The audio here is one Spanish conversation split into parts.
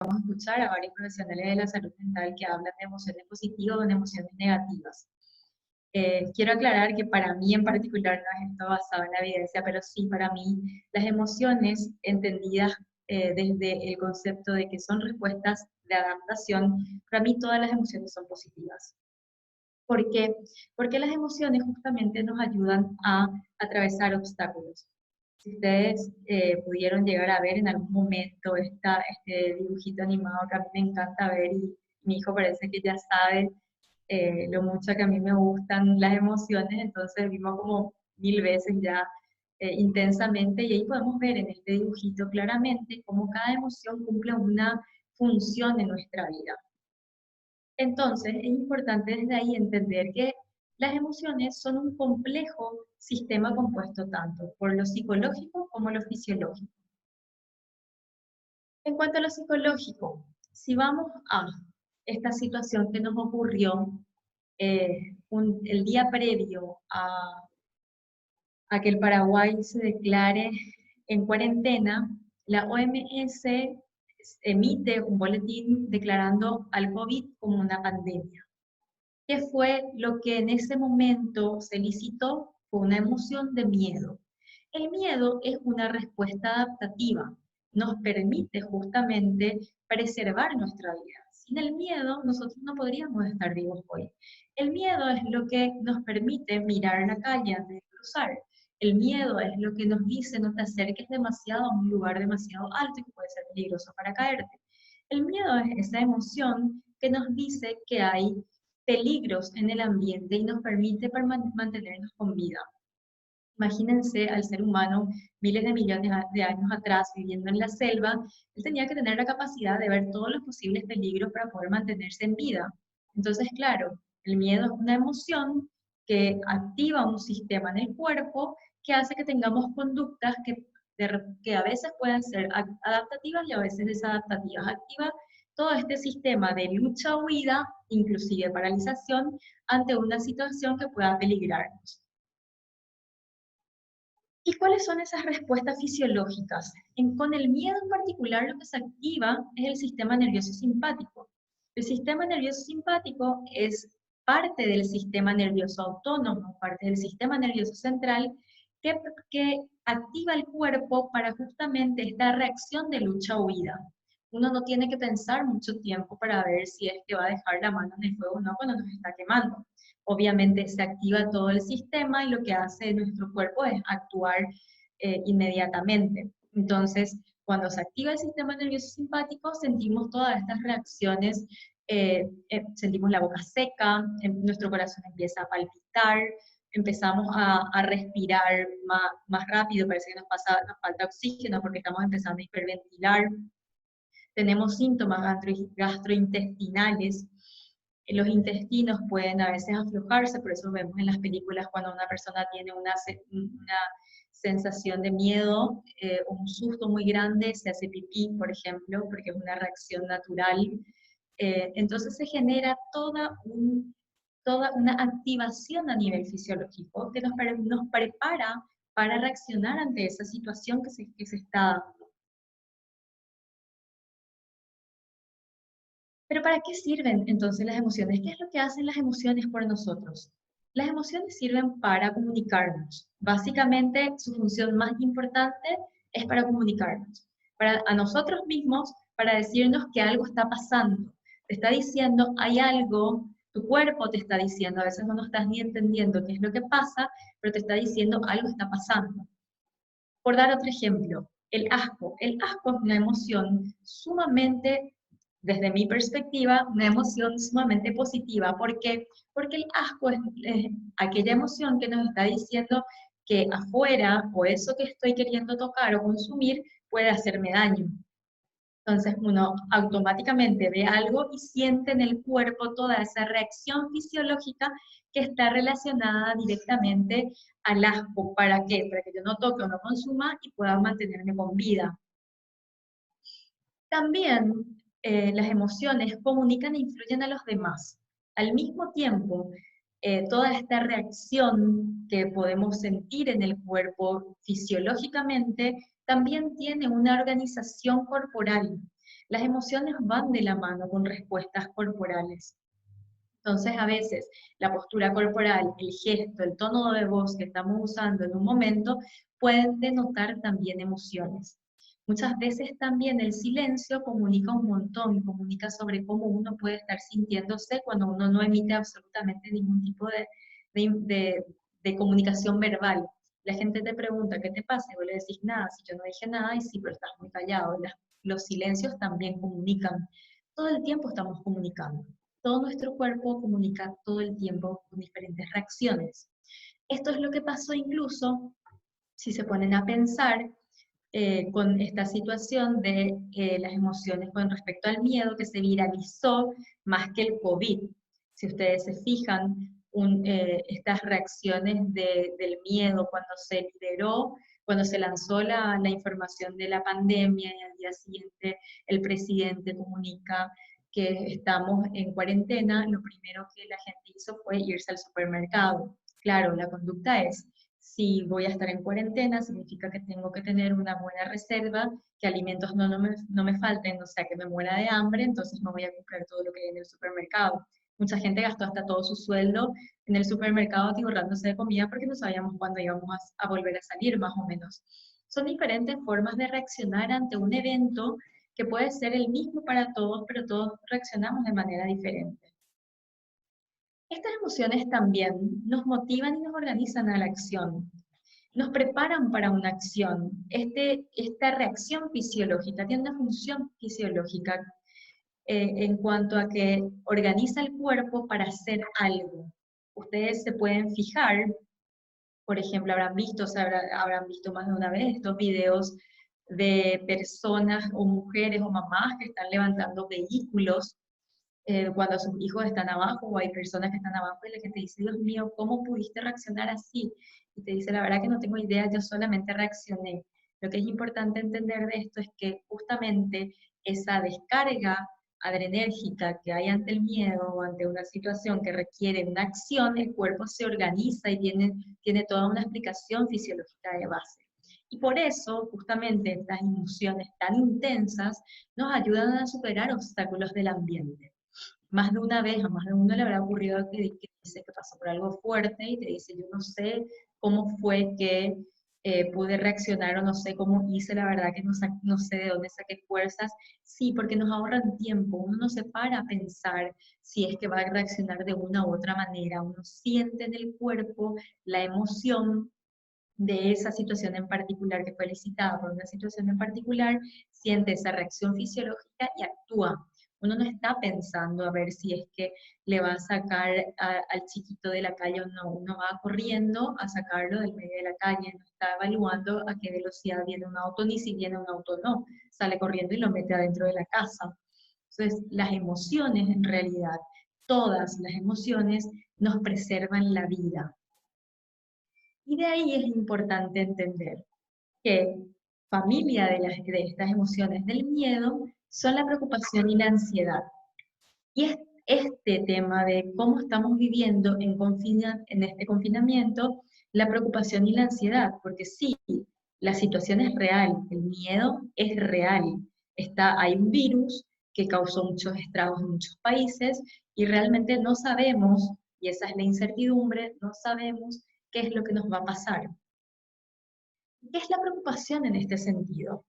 Vamos a escuchar a varios profesionales de la salud mental que hablan de emociones positivas o de emociones negativas. Quiero aclarar que para mí en particular no es esto basado en la evidencia, pero sí para mí las emociones entendidas desde el concepto de que son respuestas de adaptación, para mí todas las emociones son positivas. ¿Por qué? Porque las emociones justamente nos ayudan a atravesar obstáculos. Si ustedes pudieron llegar a ver en algún momento este dibujito animado que a mí me encanta ver y mi hijo parece que ya sabe lo mucho que a mí me gustan las emociones, entonces vimos como 1000 veces ya intensamente y ahí podemos ver en este dibujito claramente cómo cada emoción cumple una función en nuestra vida. Entonces, es importante desde ahí entender que las emociones son un complejo sistema compuesto tanto por lo psicológico como lo fisiológico. En cuanto a lo psicológico, si vamos a esta situación que nos ocurrió el día previo a que el Paraguay se declare en cuarentena, la OMS emite un boletín declarando al COVID como una pandemia. ¿Qué fue lo que en ese momento se licitó? Fue una emoción de miedo. El miedo es una respuesta adaptativa, nos permite justamente preservar nuestra vida. Sin el miedo, nosotros no podríamos estar vivos hoy. El miedo es lo que nos permite mirar la calle antes de cruzar. El miedo es lo que nos dice no te acerques demasiado a un lugar demasiado alto y que puede ser peligroso para caerte. El miedo es esa emoción que nos dice que hay peligros en el ambiente y nos permite mantenernos con vida. Imagínense al ser humano miles de millones de años atrás viviendo en la selva, él tenía que tener la capacidad de ver todos los posibles peligros para poder mantenerse en vida. Entonces, claro, el miedo es una emoción que activa un sistema en el cuerpo que hace que tengamos conductas que a veces pueden ser adaptativas y a veces desadaptativas. Activa todo este sistema de lucha-huida, inclusive paralización, ante una situación que pueda peligrarnos. ¿Y cuáles son esas respuestas fisiológicas? Con el miedo en particular lo que se activa es el sistema nervioso simpático. El sistema nervioso simpático es parte del sistema nervioso autónomo, parte del sistema nervioso central, que activa el cuerpo para justamente esta reacción de lucha-huida. Uno no tiene que pensar mucho tiempo para ver si es que va a dejar la mano en el fuego o no cuando nos está quemando. Obviamente se activa todo el sistema y lo que hace nuestro cuerpo es actuar inmediatamente. Entonces, cuando se activa el sistema nervioso simpático, sentimos todas estas reacciones, sentimos la boca seca, nuestro corazón empieza a palpitar, empezamos a respirar más rápido, parece que nos falta oxígeno porque estamos empezando a hiperventilar, tenemos síntomas gastrointestinales, los intestinos pueden a veces aflojarse, por eso vemos en las películas cuando una persona tiene una sensación de miedo, un susto muy grande, se hace pipí, por ejemplo, porque es una reacción natural. Entonces se genera toda una activación a nivel fisiológico que nos prepara para reaccionar ante esa situación que se está dando. Pero ¿para qué sirven entonces las emociones? ¿Qué es lo que hacen las emociones por nosotros? Las emociones sirven para comunicarnos. Básicamente, su función más importante es para comunicarnos. A nosotros mismos, para decirnos que algo está pasando. Te está diciendo, hay algo, tu cuerpo te está diciendo, a veces no estás ni entendiendo qué es lo que pasa, pero te está diciendo algo está pasando. Por dar otro ejemplo, el asco. El asco es una emoción sumamente, desde mi perspectiva, una emoción sumamente positiva. ¿Por qué? Porque el asco es aquella emoción que nos está diciendo que afuera o eso que estoy queriendo tocar o consumir puede hacerme daño. Entonces uno automáticamente ve algo y siente en el cuerpo toda esa reacción fisiológica que está relacionada directamente al asco. ¿Para qué? Para que yo no toque o no consuma y pueda mantenerme con vida. También las emociones comunican e influyen a los demás. Al mismo tiempo, toda esta reacción que podemos sentir en el cuerpo fisiológicamente también tiene una organización corporal. Las emociones van de la mano con respuestas corporales. Entonces, a veces la postura corporal, el gesto, el tono de voz que estamos usando en un momento pueden denotar también emociones. Muchas veces también el silencio comunica un montón, comunica sobre cómo uno puede estar sintiéndose cuando uno no emite absolutamente ningún tipo de, de- de comunicación verbal. La gente te pregunta, ¿qué te pasa? Y vos le decís nada, si yo no dije nada, y sí, pero estás muy callado. Los silencios también comunican. Todo el tiempo estamos comunicando. Todo nuestro cuerpo comunica todo el tiempo con diferentes reacciones. Esto es lo que pasó incluso, si se ponen a pensar, con esta situación de las emociones con respecto al miedo que se viralizó más que el COVID. Si ustedes se fijan, estas reacciones del miedo cuando se lideró, cuando se lanzó la información de la pandemia y al día siguiente el presidente comunica que estamos en cuarentena, lo primero que la gente hizo fue irse al supermercado. Claro, la conducta es, si voy a estar en cuarentena, significa que tengo que tener una buena reserva, que alimentos no me falten, o sea, que me muera de hambre, entonces no voy a comprar todo lo que hay en el supermercado. Mucha gente gastó hasta todo su sueldo en el supermercado atiborrándose de comida porque no sabíamos cuándo íbamos a volver a salir, más o menos. Son diferentes formas de reaccionar ante un evento que puede ser el mismo para todos, pero todos reaccionamos de manera diferente. Estas emociones también nos motivan y nos organizan a la acción, nos preparan para una acción. Esta reacción fisiológica tiene una función fisiológica en cuanto a que organiza el cuerpo para hacer algo. Ustedes se pueden fijar, por ejemplo, habrán visto más de una vez estos videos de personas o mujeres o mamás que están levantando vehículos cuando sus hijos están abajo o hay personas que están abajo y la gente dice, Dios mío, ¿cómo pudiste reaccionar así? Y te dice, la verdad que no tengo idea, yo solamente reaccioné. Lo que es importante entender de esto es que justamente esa descarga adrenérgica que hay ante el miedo o ante una situación que requiere una acción, el cuerpo se organiza y tiene toda una explicación fisiológica de base. Y por eso, justamente, estas emociones tan intensas nos ayudan a superar obstáculos del ambiente. Más de una vez, a más de uno le habrá ocurrido que dice que pasó por algo fuerte y te dice, yo no sé cómo fue que pude reaccionar o no sé cómo hice, la verdad que no sé de dónde saqué fuerzas. Sí, porque nos ahorran tiempo, uno no se para a pensar si es que va a reaccionar de una u otra manera, uno siente en el cuerpo la emoción de esa situación en particular que fue elicitada por una situación en particular, siente esa reacción fisiológica y actúa. Uno no está pensando a ver si es que le va a sacar al chiquito de la calle o no, uno va corriendo a sacarlo del medio de la calle, no está evaluando a qué velocidad viene un auto, ni si viene un auto o no, sale corriendo y lo mete adentro de la casa. Entonces, las emociones en realidad, todas las emociones nos preservan la vida. Y de ahí es importante entender que familia de estas emociones del miedo son la preocupación y la ansiedad. Y es este tema de cómo estamos viviendo en este confinamiento, la preocupación y la ansiedad, porque sí, la situación es real, el miedo es real. Hay un virus que causó muchos estragos en muchos países y realmente no sabemos, y esa es la incertidumbre, no sabemos qué es lo que nos va a pasar. ¿Qué es la preocupación en este sentido?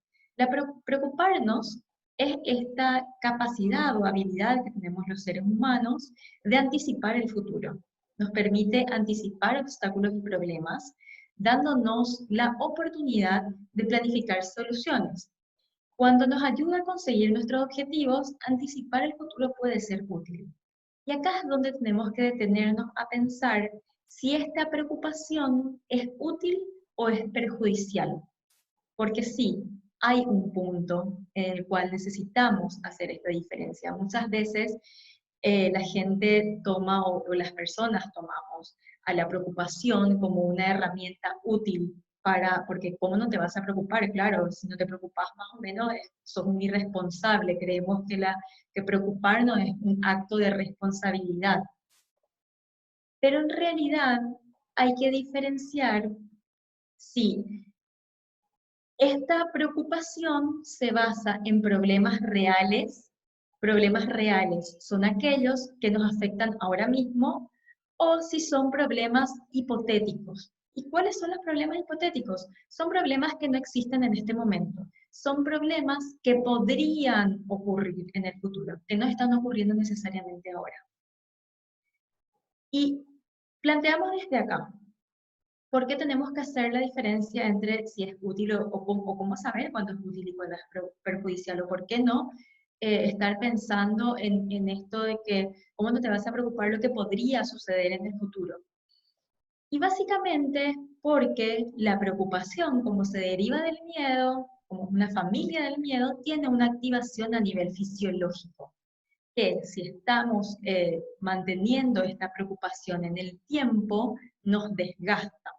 Preocuparnos es esta capacidad o habilidad que tenemos los seres humanos de anticipar el futuro. Nos permite anticipar obstáculos y problemas, dándonos la oportunidad de planificar soluciones. Cuando nos ayuda a conseguir nuestros objetivos, anticipar el futuro puede ser útil. Y acá es donde tenemos que detenernos a pensar si esta preocupación es útil o es perjudicial. Porque sí, hay un punto en el cual necesitamos hacer esta diferencia. Muchas veces la gente toma o las personas tomamos a la preocupación como una herramienta útil porque ¿cómo no te vas a preocupar? Claro, si no te preocupas más o menos, sos un irresponsable. Creemos que preocuparnos es un acto de responsabilidad. Pero en realidad hay que diferenciar si Esta preocupación se basa en problemas reales. Problemas reales son aquellos que nos afectan ahora mismo o si son problemas hipotéticos. ¿Y cuáles son los problemas hipotéticos? Son problemas que no existen en este momento. Son problemas que podrían ocurrir en el futuro, que no están ocurriendo necesariamente ahora. Y planteamos desde acá, ¿por qué tenemos que hacer la diferencia entre si es útil o cómo saber cuándo es útil y cuándo es perjudicial? ¿O por qué no estar pensando en esto de que cómo no te vas a preocupar lo que podría suceder en el futuro? Y básicamente porque la preocupación, como se deriva del miedo, como una familia del miedo, tiene una activación a nivel fisiológico, que si estamos manteniendo esta preocupación en el tiempo, nos desgasta.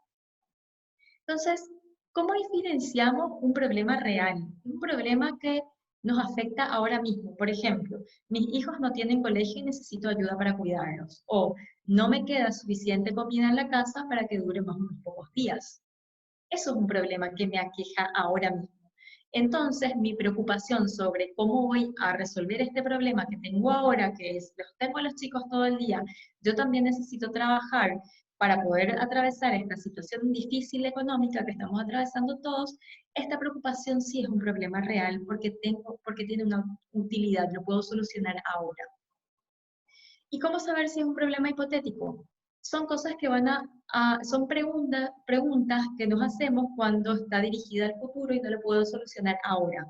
Entonces, ¿cómo diferenciamos un problema real? Un problema que nos afecta ahora mismo. Por ejemplo, mis hijos no tienen colegio y necesito ayuda para cuidarlos. O no me queda suficiente comida en la casa para que dure más unos pocos días. Eso es un problema que me aqueja ahora mismo. Entonces, mi preocupación sobre cómo voy a resolver este problema que tengo ahora, que es, los tengo a los chicos todo el día, yo también necesito trabajar para poder atravesar esta situación difícil económica que estamos atravesando todos, esta preocupación sí es un problema real porque tiene una utilidad, lo puedo solucionar ahora. ¿Y cómo saber si es un problema hipotético? Son cosas que son preguntas que nos hacemos cuando está dirigida al futuro y no lo puedo solucionar ahora.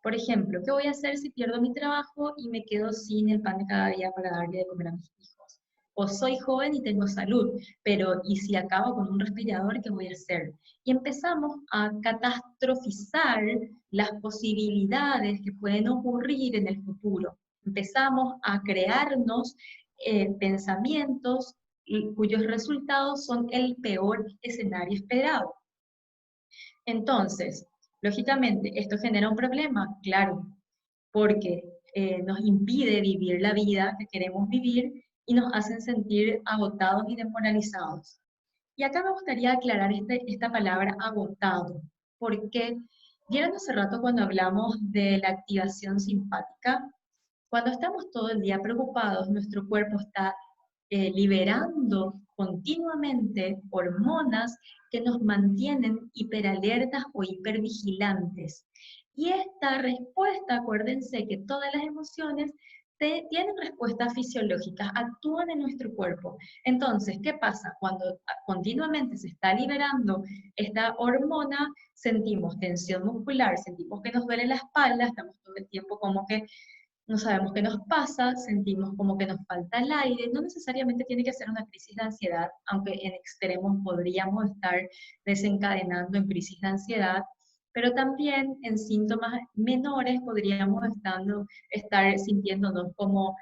Por ejemplo, ¿qué voy a hacer si pierdo mi trabajo y me quedo sin el pan de cada día para darle de comer a mis hijos? O soy joven y tengo salud, pero ¿y si acabo con un respirador, qué voy a hacer? Y empezamos a catastrofizar las posibilidades que pueden ocurrir en el futuro. Empezamos a crearnos pensamientos cuyos resultados son el peor escenario esperado. Entonces, lógicamente, ¿esto genera un problema? Claro, porque nos impide vivir la vida que queremos vivir y nos hacen sentir agotados y desmoralizados. Y acá me gustaría aclarar esta palabra agotado, porque vieron hace rato cuando hablamos de la activación simpática. Cuando estamos todo el día preocupados, nuestro cuerpo está liberando continuamente hormonas que nos mantienen hiperalertas o hipervigilantes. Y esta respuesta, acuérdense que todas las emociones tienen respuestas fisiológicas, actúan en nuestro cuerpo. Entonces, ¿qué pasa? Cuando continuamente se está liberando esta hormona, sentimos tensión muscular, sentimos que nos duele la espalda, estamos todo el tiempo como que no sabemos qué nos pasa, sentimos como que nos falta el aire, no necesariamente tiene que ser una crisis de ansiedad, aunque en extremos podríamos estar desencadenando en crisis de ansiedad, pero también en síntomas menores podríamos estar sintiéndonos como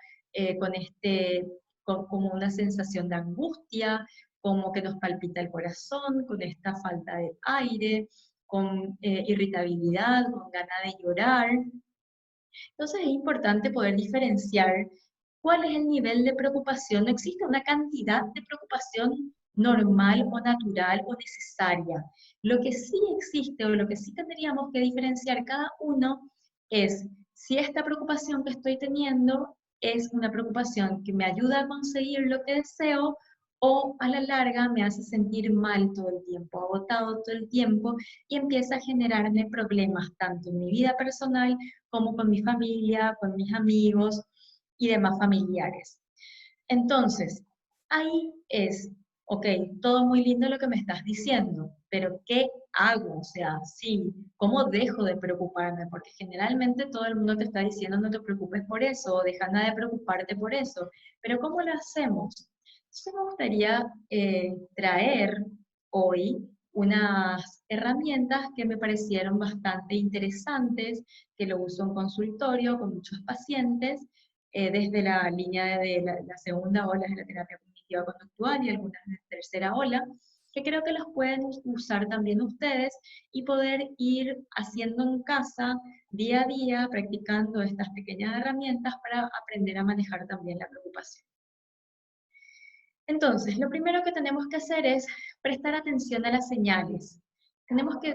como una sensación de angustia, como que nos palpita el corazón, con esta falta de aire, con irritabilidad, con ganas de llorar. Entonces es importante poder diferenciar cuál es el nivel de preocupación. No existe una cantidad de preocupación normal o natural o necesaria. Lo que sí existe o lo que sí tendríamos que diferenciar cada uno es si esta preocupación que estoy teniendo es una preocupación que me ayuda a conseguir lo que deseo o a la larga me hace sentir mal todo el tiempo, agotado todo el tiempo y empieza a generarme problemas tanto en mi vida personal como con mi familia, con mis amigos y demás familiares. Entonces, ahí es, ok, todo muy lindo lo que me estás diciendo, pero ¿qué hago? O sea, sí, ¿cómo dejo de preocuparme? Porque generalmente todo el mundo te está diciendo no te preocupes por eso, o deja nada de preocuparte por eso, pero ¿cómo lo hacemos? Entonces me gustaría traer hoy unas herramientas que me parecieron bastante interesantes, que lo uso en consultorio con muchos pacientes, desde la línea de la segunda ola de la terapia cognitiva conductual y algunas de tercera ola, que creo que los pueden usar también ustedes y poder ir haciendo en casa día a día, practicando estas pequeñas herramientas para aprender a manejar también la preocupación. Entonces, lo primero que tenemos que hacer es prestar atención a las señales. tenemos que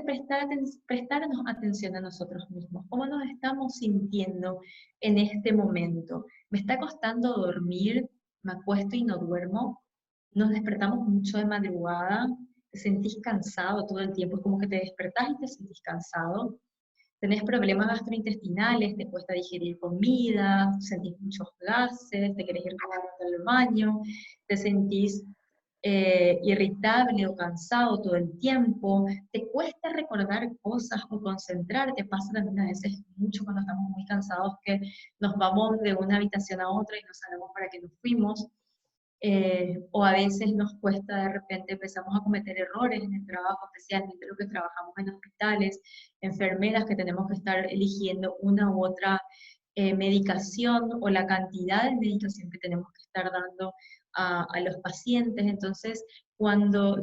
prestarnos atención a nosotros mismos. ¿Cómo nos estamos sintiendo en este momento? ¿Me está costando dormir? ¿Me acuesto y no duermo? ¿Nos despertamos mucho de madrugada? ¿Te sentís cansado todo el tiempo? Es como que te despertás y te sentís cansado. ¿Tenés problemas gastrointestinales? ¿Te cuesta digerir comida? ¿Sentís muchos gases? ¿Te querés ir corriendo al baño? ¿Te sentís irritable o cansado todo el tiempo? ¿Te cuesta recordar cosas o concentrarte? Pasa también a veces mucho cuando estamos muy cansados que nos vamos de una habitación a otra y no sabemos para qué nos fuimos. O a veces nos cuesta, de repente empezamos a cometer errores en el trabajo, especialmente los que trabajamos en hospitales, enfermeras que tenemos que estar eligiendo una u otra medicación o la cantidad de medicación que tenemos que estar dando a los pacientes. Entonces, cuando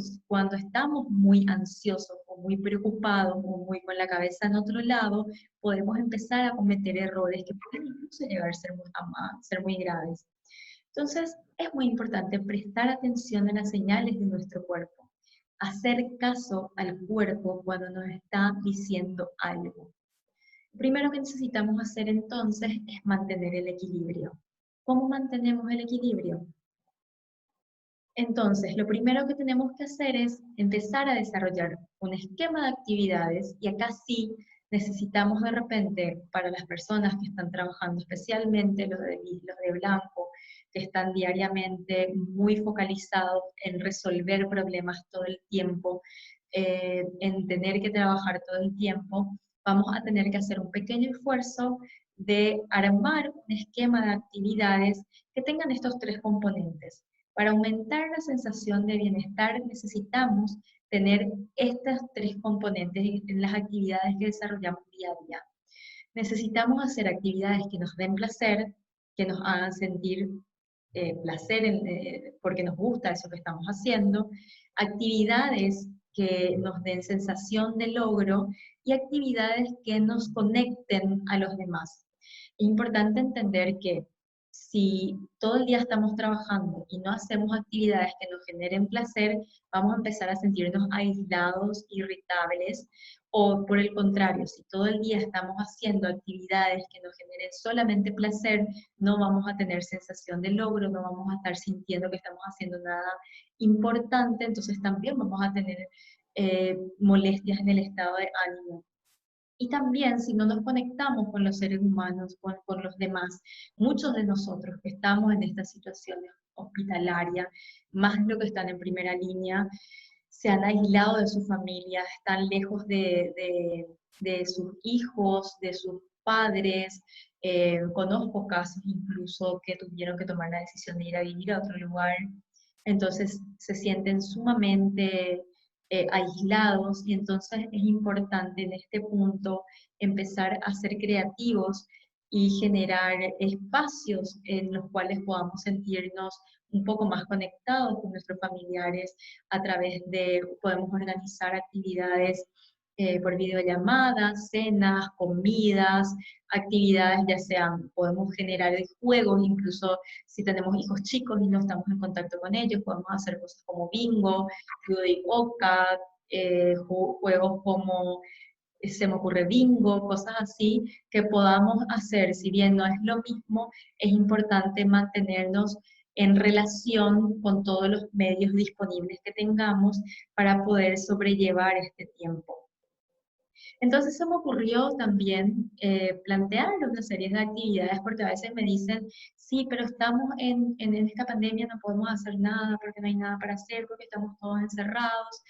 estamos muy ansiosos o muy preocupados o muy con la cabeza en otro lado, podemos empezar a cometer errores que pueden incluso llegar a ser muy graves. Entonces, es muy importante prestar atención a las señales de nuestro cuerpo, hacer caso al cuerpo cuando nos está diciendo algo. Lo primero que necesitamos hacer entonces es mantener el equilibrio. ¿Cómo mantenemos el equilibrio? Entonces, lo primero que tenemos que hacer es empezar a desarrollar un esquema de actividades y acá sí necesitamos de repente, para las personas que están trabajando, especialmente los de blanco, que están diariamente muy focalizados en resolver problemas todo el tiempo, en tener que trabajar todo el tiempo, vamos a tener que hacer un pequeño esfuerzo de armar un esquema de actividades que tengan estos tres componentes. Para aumentar la sensación de bienestar necesitamos tener estas tres componentes en las actividades que desarrollamos día a día. Necesitamos hacer actividades que nos den placer, que nos hagan sentir placer porque nos gusta eso que estamos haciendo, actividades que nos den sensación de logro y actividades que nos conecten a los demás. Es importante entender que si todo el día estamos trabajando y no hacemos actividades que nos generen placer, vamos a empezar a sentirnos aislados, irritables, o por el contrario, si todo el día estamos haciendo actividades que nos generen solamente placer, no vamos a tener sensación de logro, no vamos a estar sintiendo que estamos haciendo nada importante, entonces también vamos a tener molestias en el estado de ánimo. Y también si no nos conectamos con los seres humanos, con los demás, muchos de nosotros que estamos en esta situación hospitalaria, más lo que están en primera línea, se han aislado de su familia, están lejos de sus hijos, de sus padres. Conozco casos incluso que tuvieron que tomar la decisión de ir a vivir a otro lugar. Entonces se sienten sumamente aislados y entonces es importante en este punto empezar a ser creativos y generar espacios en los cuales podamos sentirnos un poco más conectados con nuestros familiares a través de, podemos organizar actividades por videollamadas, cenas, comidas, actividades ya sean, podemos generar juegos, incluso si tenemos hijos chicos y no estamos en contacto con ellos, podemos hacer cosas como bingo, judo y boca, juegos como se me ocurre bingo, cosas así que podamos hacer, si bien no es lo mismo, es importante mantenernos en relación con todos los medios disponibles que tengamos para poder sobrellevar este tiempo. Entonces se me ocurrió también plantear una serie de actividades, porque a veces me dicen, sí, pero estamos en esta pandemia, no podemos hacer nada porque no hay nada para hacer, porque estamos todos encerrados.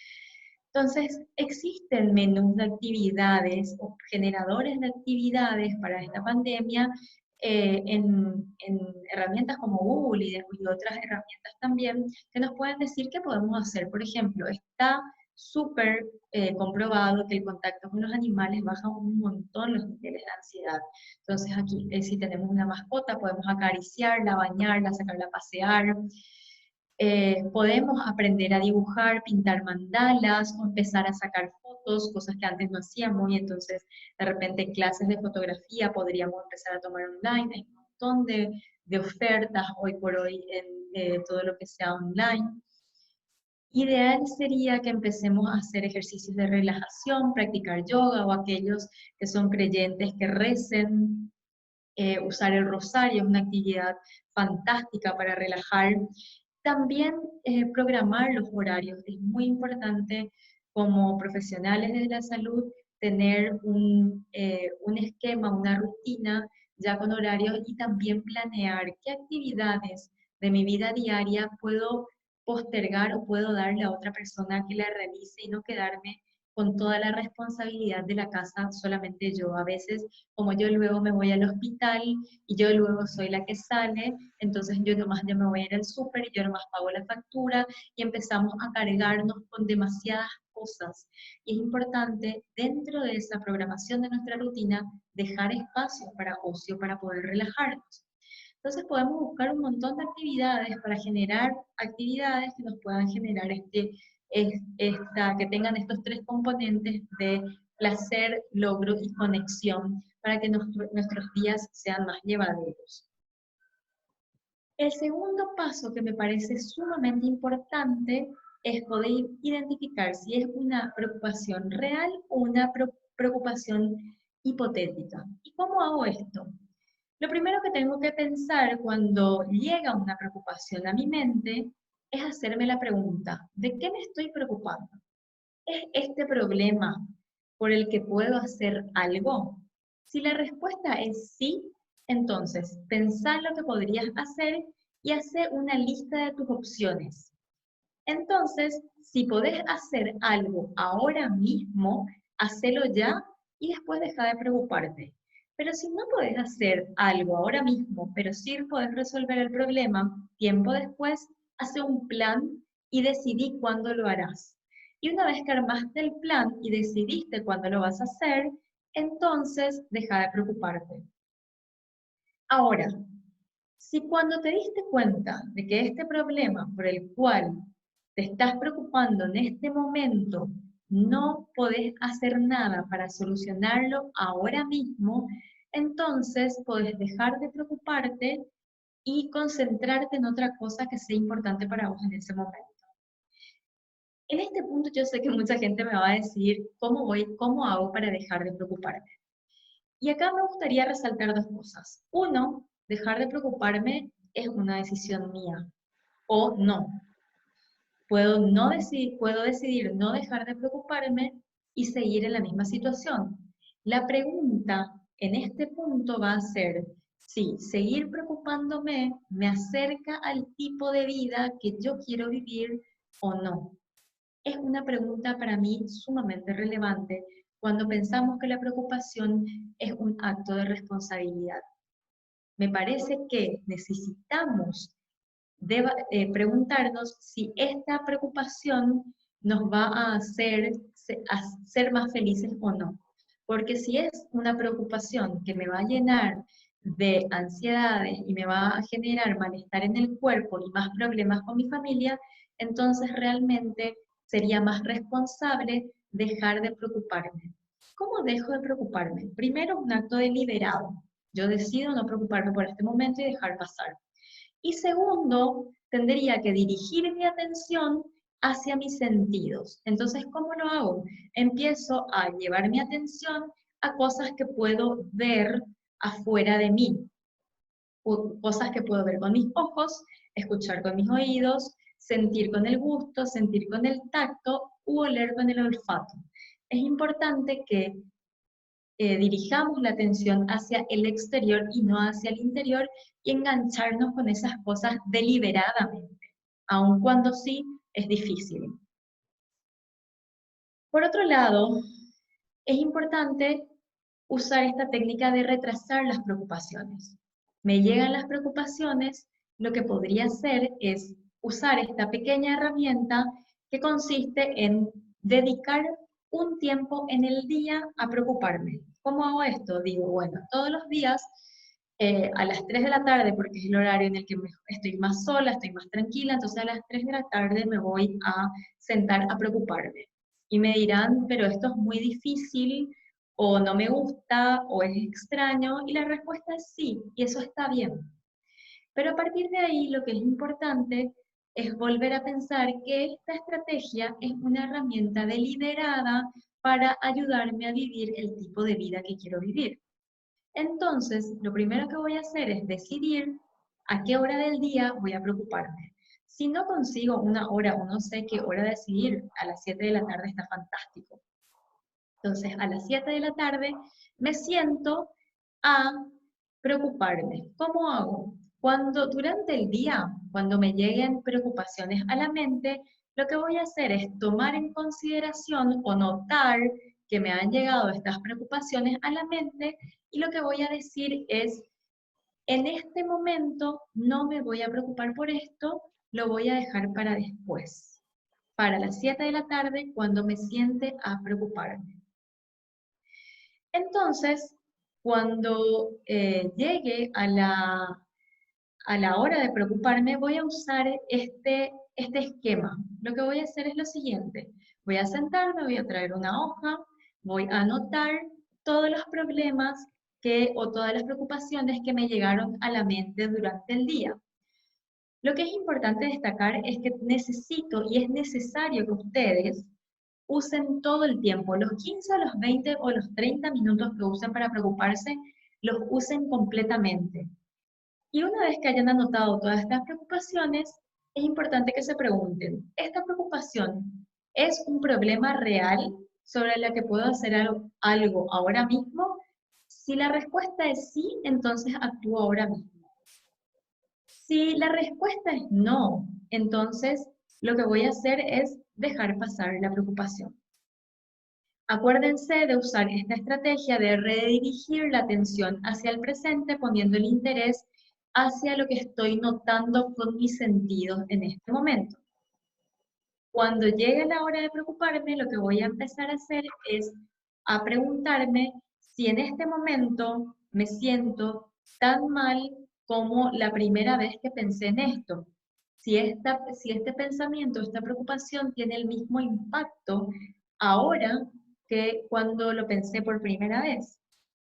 Entonces, existen menús de actividades o generadores de actividades para esta pandemia en herramientas como Google y otras herramientas también que nos pueden decir qué podemos hacer. Por ejemplo, está súper comprobado que el contacto con los animales baja un montón los niveles de ansiedad. Entonces aquí, si tenemos una mascota, podemos acariciarla, bañarla, sacarla a pasear. Podemos aprender a dibujar, pintar mandalas o empezar a sacar fotos, cosas que antes no hacíamos y entonces de repente clases de fotografía podríamos empezar a tomar online. Hay un montón de ofertas hoy por hoy en todo lo que sea online. Ideal sería que empecemos a hacer ejercicios de relajación, practicar yoga o aquellos que son creyentes que recen. Usar el rosario es una actividad fantástica para relajar. También programar los horarios. Es muy importante como profesionales de la salud tener un esquema, una rutina ya con horarios y también planear qué actividades de mi vida diaria puedo postergar o puedo darle a otra persona que la realice y no quedarme con toda la responsabilidad de la casa solamente yo. A veces, como yo luego me voy al hospital y yo luego soy la que sale, entonces yo nomás ya me voy a ir al súper y yo nomás pago la factura y empezamos a cargarnos con demasiadas cosas. Y es importante dentro de esa programación de nuestra rutina dejar espacios para ocio, para poder relajarnos. Entonces podemos buscar un montón de actividades para generar actividades que nos puedan generar que tengan estos tres componentes de placer, logro y conexión para que nuestros días sean más llevaderos. El segundo paso que me parece sumamente importante es poder identificar si es una preocupación real o una preocupación hipotética. ¿Y cómo hago esto? Lo primero que tengo que pensar cuando llega una preocupación a mi mente es hacerme la pregunta, ¿de qué me estoy preocupando? ¿Es este problema por el que puedo hacer algo? Si la respuesta es sí, entonces pensar lo que podrías hacer y hacer una lista de tus opciones. Entonces, si podés hacer algo ahora mismo, hacelo ya y después deja de preocuparte. Pero si no podés hacer algo ahora mismo, pero sí podés resolver el problema, tiempo después, hace un plan y decidí cuándo lo harás. Y una vez que armaste el plan y decidiste cuándo lo vas a hacer, entonces deja de preocuparte. Ahora, si cuando te diste cuenta de que este problema por el cual te estás preocupando en este momento no podés hacer nada para solucionarlo ahora mismo, entonces podés dejar de preocuparte y concentrarte en otra cosa que sea importante para vos en ese momento. En este punto yo sé que mucha gente me va a decir cómo hago para dejar de preocuparme. Y acá me gustaría resaltar dos cosas. Uno, dejar de preocuparme es una decisión mía o no. Puedo decidir no dejar de preocuparme y seguir en la misma situación. La pregunta en este punto va a ser si seguir preocupándome me acerca al tipo de vida que yo quiero vivir o no. Es una pregunta para mí sumamente relevante cuando pensamos que la preocupación es un acto de responsabilidad. Me parece que necesitamos preguntarnos si esta preocupación nos va a hacer ser más felices o no. Porque si es una preocupación que me va a llenar de ansiedades y me va a generar malestar en el cuerpo y más problemas con mi familia, entonces realmente sería más responsable dejar de preocuparme. ¿Cómo dejo de preocuparme? Primero, un acto deliberado. Yo decido no preocuparme por este momento y dejar pasar. Y segundo, tendría que dirigir mi atención hacia mis sentidos. Entonces, ¿cómo lo hago? Empiezo a llevar mi atención a cosas que puedo ver afuera de mí, cosas que puedo ver con mis ojos, escuchar con mis oídos, sentir con el gusto, sentir con el tacto u oler con el olfato. Es importante que dirijamos la atención hacia el exterior y no hacia el interior y engancharnos con esas cosas deliberadamente, aun cuando sí es difícil. Por otro lado, es importante usar esta técnica de retrasar las preocupaciones. Me llegan las preocupaciones, lo que podría hacer es usar esta pequeña herramienta que consiste en dedicar un tiempo en el día a preocuparme. ¿Cómo hago esto? Digo, bueno, todos los días a las 3 de la tarde, porque es el horario en el que estoy más sola, estoy más tranquila, entonces a las 3 de la tarde me voy a sentar a preocuparme. Y me dirán, pero esto es muy difícil, o no me gusta, o es extraño, y la respuesta es sí, y eso está bien. Pero a partir de ahí lo que es importante es volver a pensar que esta estrategia es una herramienta deliberada para ayudarme a vivir el tipo de vida que quiero vivir. Entonces, lo primero que voy a hacer es decidir a qué hora del día voy a preocuparme. Si no consigo una hora o no sé qué hora decidir, a las 7 de la tarde está fantástico. Entonces, a las 7 de la tarde me siento a preocuparme. ¿Cómo hago? Cuando durante el día, cuando me lleguen preocupaciones a la mente, lo que voy a hacer es tomar en consideración o notar que me han llegado estas preocupaciones a la mente y lo que voy a decir es, en este momento no me voy a preocupar por esto, lo voy a dejar para después, para las 7 de la tarde cuando me siente a preocuparme. Entonces, cuando llegue a la hora de preocuparme, voy a usar este esquema. Lo que voy a hacer es lo siguiente. Voy a sentarme, voy a traer una hoja, voy a anotar todos los problemas o todas las preocupaciones que me llegaron a la mente durante el día. Lo que es importante destacar es que necesito y es necesario que ustedes usen todo el tiempo, los 15, los 20 o los 30 minutos que usen para preocuparse, los usen completamente. Y una vez que hayan anotado todas estas preocupaciones, es importante que se pregunten, ¿esta preocupación es un problema real sobre la que puedo hacer algo ahora mismo? Si la respuesta es sí, entonces actúo ahora mismo. Si la respuesta es no, entonces lo que voy a hacer es dejar pasar la preocupación. Acuérdense de usar esta estrategia de redirigir la atención hacia el presente poniendo el interés hacia lo que estoy notando con mis sentidos en este momento. Cuando llegue la hora de preocuparme, lo que voy a empezar a hacer es a preguntarme si en este momento me siento tan mal como la primera vez que pensé en esto. Si este pensamiento, esta preocupación tiene el mismo impacto ahora que cuando lo pensé por primera vez.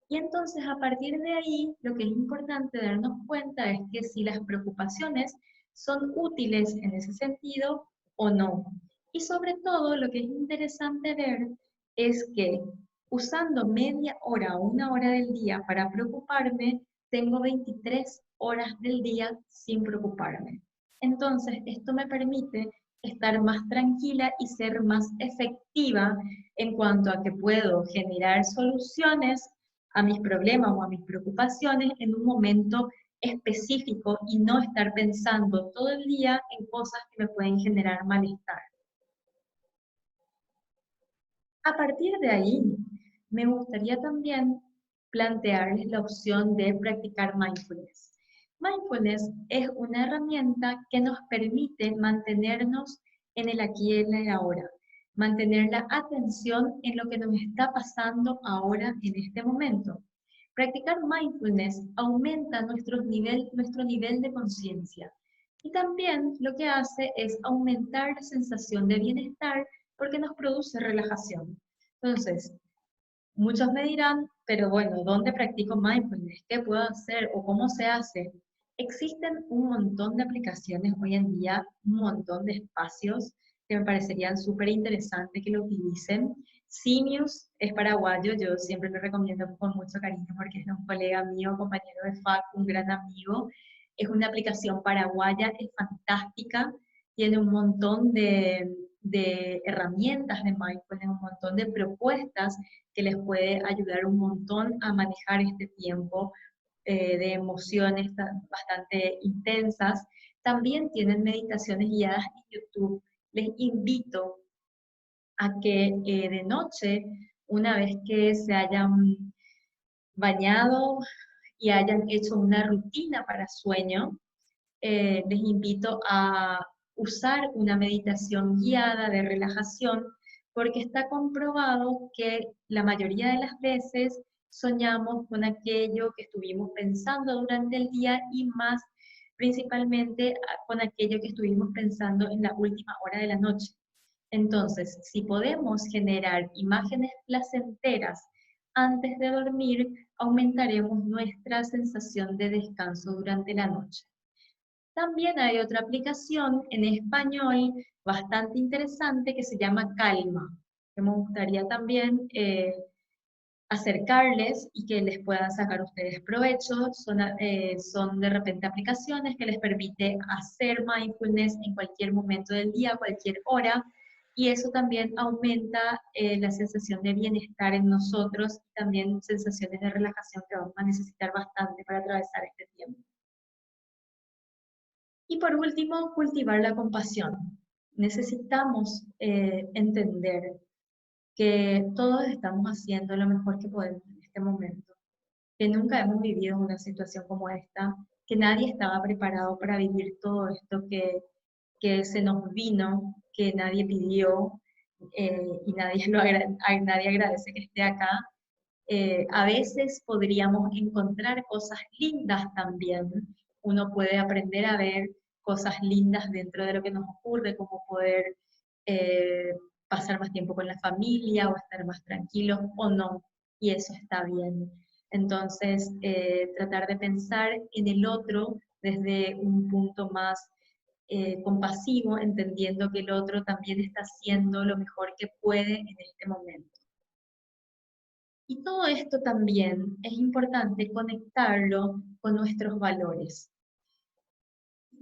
Y entonces a partir de ahí, lo que es importante darnos cuenta es que si las preocupaciones son útiles en ese sentido o no. Y sobre todo, lo que es interesante ver es que usando media hora o una hora del día para preocuparme, tengo 23 horas del día sin preocuparme. Entonces, esto me permite estar más tranquila y ser más efectiva en cuanto a que puedo generar soluciones a mis problemas o a mis preocupaciones en un momento específico y no estar pensando todo el día en cosas que me pueden generar malestar. A partir de ahí, me gustaría también plantearles la opción de practicar mindfulness. Mindfulness es una herramienta que nos permite mantenernos en el aquí y en el ahora, mantener la atención en lo que nos está pasando ahora en este momento. Practicar mindfulness aumenta nuestro nivel de conciencia y también lo que hace es aumentar la sensación de bienestar porque nos produce relajación. Entonces, muchos me dirán, pero bueno, ¿dónde practico mindfulness? ¿Qué puedo hacer o cómo se hace? Existen un montón de aplicaciones hoy en día, un montón de espacios que me parecerían súper interesantes que lo utilicen. Simius es paraguayo, yo siempre lo recomiendo con mucho cariño porque es un colega mío, compañero de FAC, un gran amigo. Es una aplicación paraguaya, es fantástica, tiene un montón de herramientas de mindfulness, un montón de propuestas que les puede ayudar un montón a manejar este tiempo de emociones bastante intensas. También tienen meditaciones guiadas en YouTube. Les invito a que de noche, una vez que se hayan bañado y hayan hecho una rutina para sueño, les invito a usar una meditación guiada de relajación porque está comprobado que la mayoría de las veces soñamos con aquello que estuvimos pensando durante el día y más principalmente con aquello que estuvimos pensando en la última hora de la noche. Entonces, si podemos generar imágenes placenteras antes de dormir, aumentaremos nuestra sensación de descanso durante la noche. También hay otra aplicación en español bastante interesante que se llama Calma, que me gustaría también acercarles y que les puedan sacar ustedes provecho. Son de repente aplicaciones que les permite hacer mindfulness en cualquier momento del día, cualquier hora, y eso también aumenta la sensación de bienestar en nosotros y también sensaciones de relajación que vamos a necesitar bastante para atravesar este tiempo. Y por último, cultivar la compasión. Necesitamos entender que todos estamos haciendo lo mejor que podemos en este momento, que nunca hemos vivido una situación como esta, que nadie estaba preparado para vivir todo esto que se nos vino, que nadie pidió y nadie agradece que esté acá. A veces podríamos encontrar cosas lindas también. Uno puede aprender a ver cosas lindas dentro de lo que nos ocurre, como poder eh, pasar más tiempo con la familia o estar más tranquilos o no, y eso está bien. Entonces, tratar de pensar en el otro desde un punto más compasivo, entendiendo que el otro también está haciendo lo mejor que puede en este momento. Y todo esto también es importante conectarlo con nuestros valores.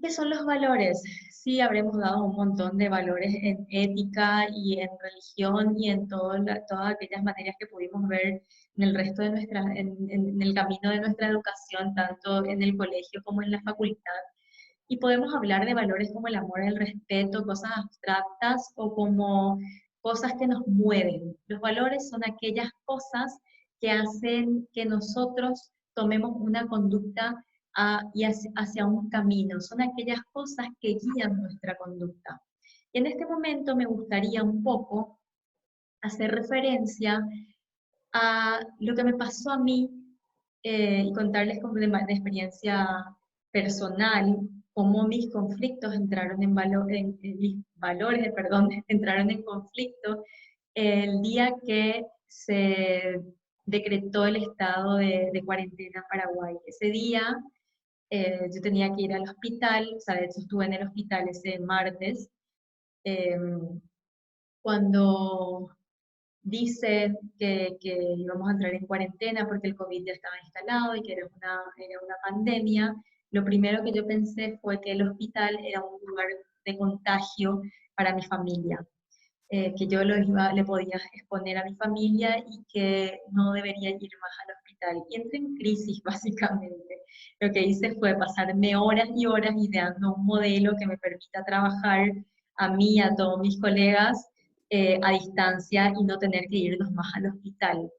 ¿Qué son los valores? Sí, habremos dado un montón de valores en ética y en religión y en todas aquellas materias que pudimos ver en el resto de en el camino de nuestra educación, tanto en el colegio como en la facultad. Y podemos hablar de valores como el amor, el respeto, cosas abstractas o como cosas que nos mueven. Los valores son aquellas cosas que hacen que nosotros tomemos una conducta hacia un camino. Son aquellas cosas que guían nuestra conducta. Y en este momento me gustaría un poco hacer referencia a lo que me pasó a mí y contarles como de experiencia personal cómo mis conflictos entraron en mis valores, perdón, entraron en conflicto el día que se decretó el estado de cuarentena en Paraguay. Ese día yo tenía que ir al hospital, o sea, de hecho estuve en el hospital ese martes, eh, cuando dicen que íbamos a entrar en cuarentena porque el COVID ya estaba instalado y que era una pandemia, lo primero que yo pensé fue que el hospital era un lugar de contagio para mi familia, que yo le podía exponer a mi familia y que no debería ir más al hospital. Y entré en crisis, básicamente. Lo que hice fue pasarme horas y horas ideando un modelo que me permita trabajar a mí y a todos mis colegas a distancia y no tener que irnos más al hospital.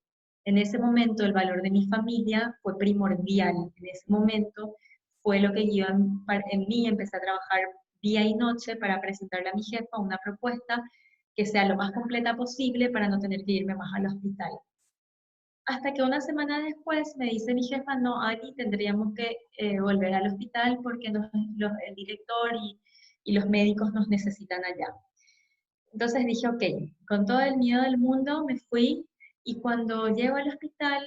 En ese momento el valor de mi familia fue primordial. En ese momento fue lo que guió en mí, empecé a trabajar día y noche para presentarle a mi jefa una propuesta que sea lo más completa posible para no tener que irme más al hospital. Hasta que una semana después me dice mi jefa, no, Ari, tendríamos que volver al hospital porque el director y los médicos nos necesitan allá. Entonces dije, ok, con todo el miedo del mundo me fui y cuando llego al hospital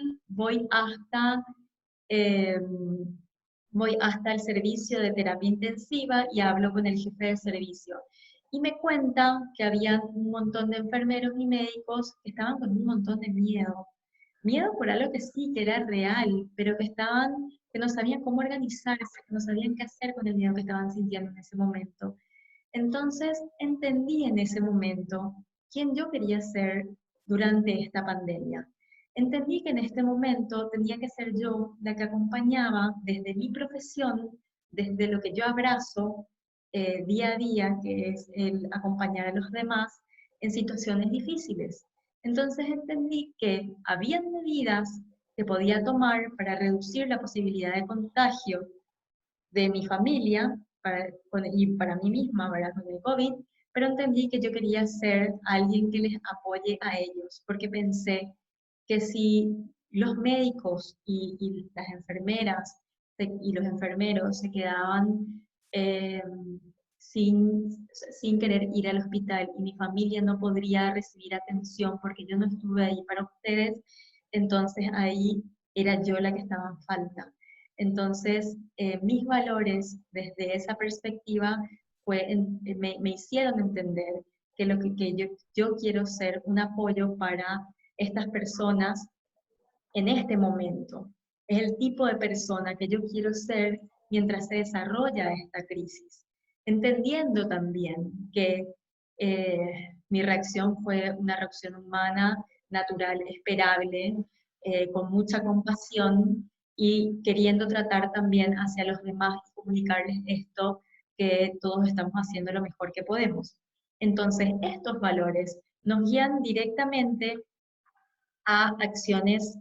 eh, voy hasta el servicio de terapia intensiva y hablo con el jefe de servicio. Y me cuenta que había un montón de enfermeros y médicos que estaban con un montón de miedo. Miedo por algo que sí, que era real, pero que no sabían cómo organizarse, que no sabían qué hacer con el miedo que estaban sintiendo en ese momento. Entonces entendí en ese momento quién yo quería ser durante esta pandemia. Entendí que en este momento tenía que ser yo la que acompañaba desde mi profesión, desde lo que yo abrazo día a día, que es el acompañar a los demás en situaciones difíciles. Entonces entendí que había medidas que podía tomar para reducir la posibilidad de contagio de mi familia y para mí misma, ¿verdad? Con el COVID, pero entendí que yo quería ser alguien que les apoye a ellos, porque pensé que si los médicos y las enfermeras y los enfermeros se quedaban eh, sin querer ir al hospital y mi familia no podría recibir atención porque yo no estuve ahí para ustedes, entonces ahí era yo la que estaba en falta. Entonces, mis valores desde esa perspectiva me hicieron entender que yo quiero ser un apoyo para estas personas en este momento. Es el tipo de persona que yo quiero ser mientras se desarrolla esta crisis. Entendiendo también que mi reacción fue una reacción humana, natural, esperable, con mucha compasión y queriendo tratar también hacia los demás y comunicarles esto, que todos estamos haciendo lo mejor que podemos. Entonces, estos valores nos guían directamente a acciones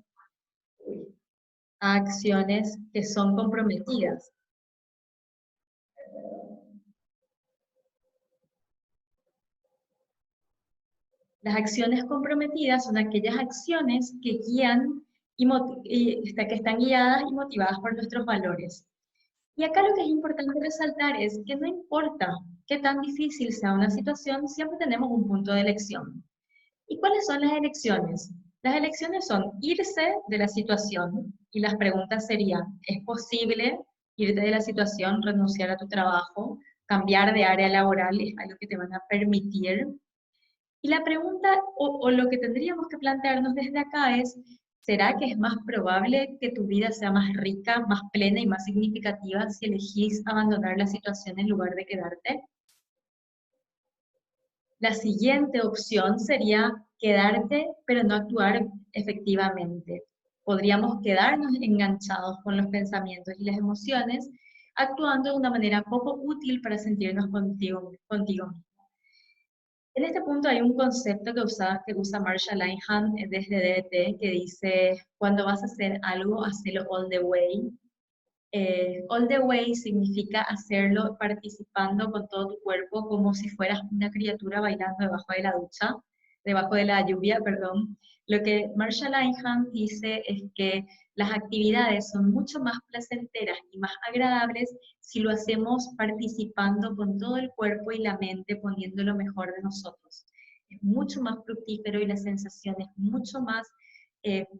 a acciones que son comprometidas. Las acciones comprometidas son aquellas acciones que guían que están guiadas y motivadas por nuestros valores. Y acá lo que es importante resaltar es que no importa qué tan difícil sea una situación, siempre tenemos un punto de elección. ¿Y cuáles son las elecciones? Las elecciones son irse de la situación y las preguntas serían, ¿es posible irte de la situación, renunciar a tu trabajo, cambiar de área laboral? ¿Es algo que te van a permitir? Y la pregunta o lo que tendríamos que plantearnos desde acá es, ¿será que es más probable que tu vida sea más rica, más plena y más significativa si elegís abandonar la situación en lugar de quedarte? La siguiente opción sería quedarte, pero no actuar efectivamente. Podríamos quedarnos enganchados con los pensamientos y las emociones, actuando de una manera poco útil para sentirnos contigo mismo. En este punto hay un concepto que usa Marsha Linehan desde DBT que dice, cuando vas a hacer algo, hacelo all the way. All the way significa hacerlo participando con todo tu cuerpo como si fueras una criatura bailando debajo de la ducha, debajo de la lluvia, perdón. Lo que Marsha Linehan dice es que las actividades son mucho más placenteras y más agradables si lo hacemos participando con todo el cuerpo y la mente, poniendo lo mejor de nosotros. Es mucho más fructífero y la sensación es mucho más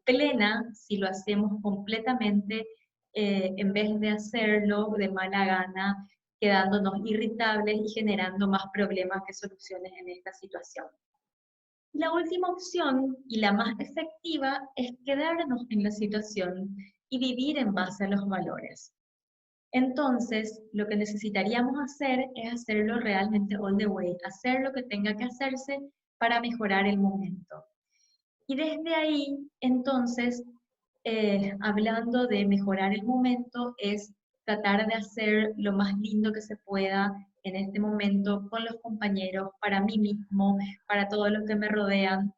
plena si lo hacemos completamente en vez de hacerlo de mala gana, quedándonos irritables y generando más problemas que soluciones en esta situación. La última opción y la más efectiva es quedarnos en la situación y vivir en base a los valores. Entonces, lo que necesitaríamos hacer es hacerlo realmente all the way, hacer lo que tenga que hacerse para mejorar el momento. Y desde ahí, entonces, hablando de mejorar el momento, es tratar de hacer lo más lindo que se pueda en este momento con los compañeros, para mí mismo, para todos los que me rodean,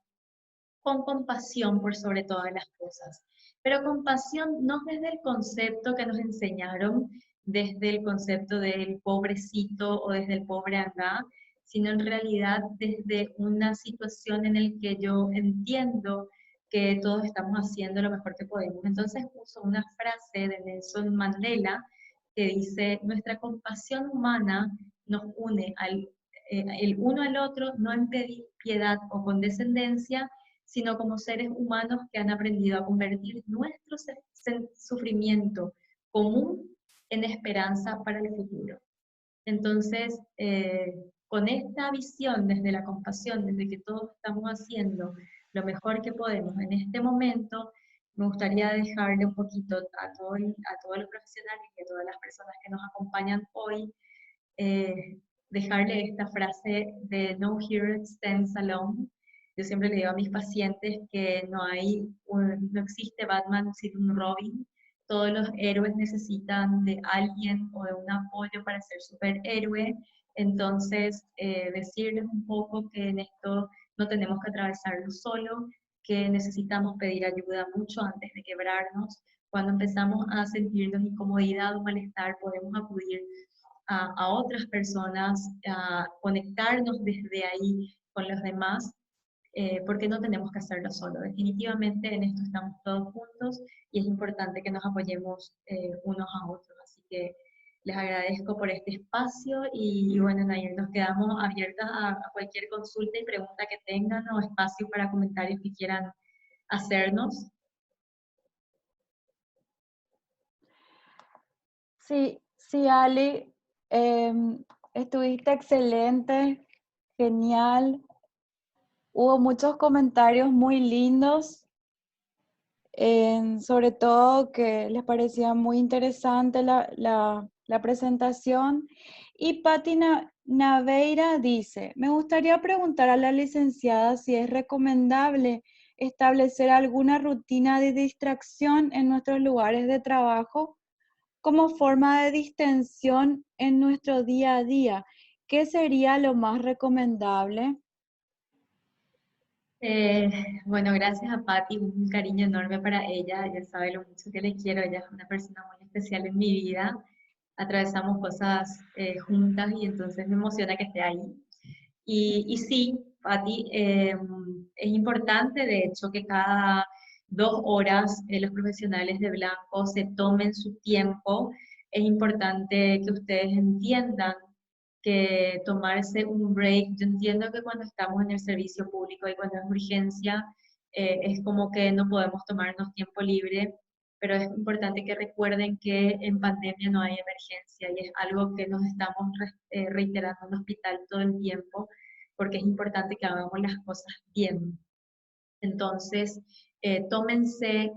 con compasión por sobre todas las cosas. Pero compasión no desde el concepto que nos enseñaron, desde el concepto del pobrecito o desde el pobre acá, sino en realidad desde una situación en la que yo entiendo que todos estamos haciendo lo mejor que podemos. Entonces uso una frase de Nelson Mandela que dice, nuestra compasión humana nos une el uno al otro, no en pedir piedad o condescendencia, sino como seres humanos que han aprendido a convertir nuestro sufrimiento común en esperanza para el futuro. Entonces, con esta visión desde la compasión, desde que todos estamos haciendo lo mejor que podemos en este momento, me gustaría dejarle un poquito a todos los profesionales y a todas las personas que nos acompañan hoy, dejarle esta frase de No hero stands alone. Yo siempre le digo a mis pacientes que no existe Batman sin un Robin. Todos los héroes necesitan de alguien o de un apoyo para ser superhéroe. Entonces, decirles un poco que en esto no tenemos que atravesarlo solo, que necesitamos pedir ayuda mucho antes de quebrarnos. Cuando empezamos a sentirnos incomodidad o malestar, podemos acudir a otras personas, a conectarnos desde ahí con los demás, porque no tenemos que hacerlo solo. Definitivamente en esto estamos todos juntos y es importante que nos apoyemos unos a otros. Así que les agradezco por este espacio y bueno, Nair, nos quedamos abiertas a cualquier consulta y pregunta que tengan o espacio para comentarios que quieran hacernos. Sí, sí, Ali, estuviste excelente, genial. Hubo muchos comentarios muy lindos, sobre todo que les parecía muy interesante la presentación. Y Naveira dice, me gustaría preguntar a la licenciada si es recomendable establecer alguna rutina de distracción en nuestros lugares de trabajo como forma de distensión en nuestro día a día. ¿Qué sería lo más recomendable? Eh, bueno, gracias a Patti, un cariño enorme para ella. Ella sabe lo mucho que le quiero. Ella es una persona muy especial en mi vida. Atravesamos cosas juntas y entonces me emociona que esté ahí. Y sí, Patti, es importante, de hecho, que cada 2 horas los profesionales de Blanco se tomen su tiempo. Es importante que ustedes entiendan que tomarse un break. Yo entiendo que cuando estamos en el servicio público y cuando es urgencia, es como que no podemos tomarnos tiempo libre, pero es importante que recuerden que en pandemia no hay emergencia y es algo que nos estamos reiterando en el hospital todo el tiempo, porque es importante que hagamos las cosas bien. Entonces, tómense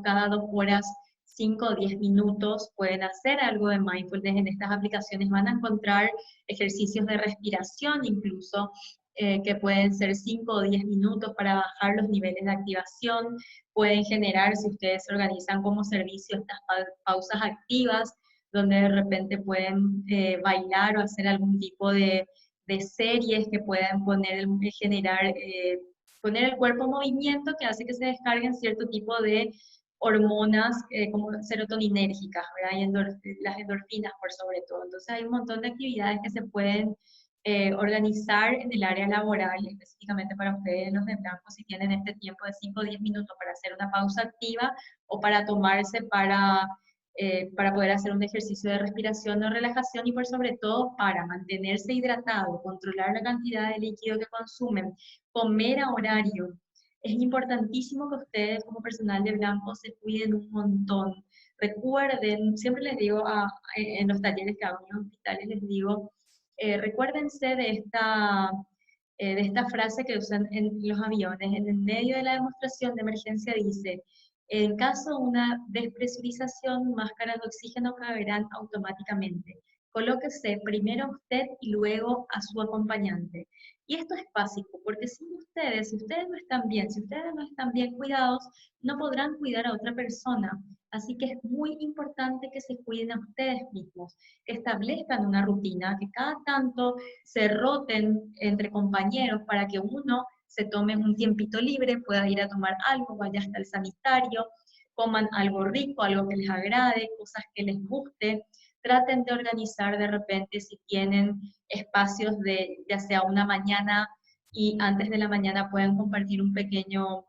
cada 2 horas, 5 o 10 minutos, pueden hacer algo de mindfulness. En estas aplicaciones van a encontrar ejercicios de respiración incluso, que pueden ser 5 o 10 minutos para bajar los niveles de activación. Pueden generar, si ustedes se organizan como servicio, estas pausas activas, donde de repente pueden bailar o hacer algún tipo de series que puedan generar poner el cuerpo en movimiento que hace que se descarguen cierto tipo de hormonas como serotoninérgicas, ¿verdad? Y las endorfinas por sobre todo. Entonces hay un montón de actividades que se pueden organizar en el área laboral, específicamente para ustedes, los de blanco, si tienen este tiempo de 5 o 10 minutos para hacer una pausa activa o para tomarse para poder hacer un ejercicio de respiración o relajación y por sobre todo para mantenerse hidratado, controlar la cantidad de líquido que consumen, comer a horario. Es importantísimo que ustedes como personal de blanco se cuiden un montón. Recuerden, siempre les digo en los talleres que hago en los hospitales, les digo, recuérdense de esta frase que usan en los aviones. En el medio de la demostración de emergencia dice, en caso de una despresurización, máscaras de oxígeno caerán automáticamente. Colóquese primero a usted y luego a su acompañante. Y esto es básico, porque si ustedes no están bien, si ustedes no están bien cuidados, no podrán cuidar a otra persona. Así que es muy importante que se cuiden a ustedes mismos, que establezcan una rutina, que cada tanto se roten entre compañeros para que uno se tomen un tiempito libre, pueda ir a tomar algo, vaya hasta el sanitario, coman algo rico, algo que les agrade, cosas que les guste. Traten de organizar de repente si tienen espacios de ya sea una mañana y antes de la mañana pueden compartir un pequeño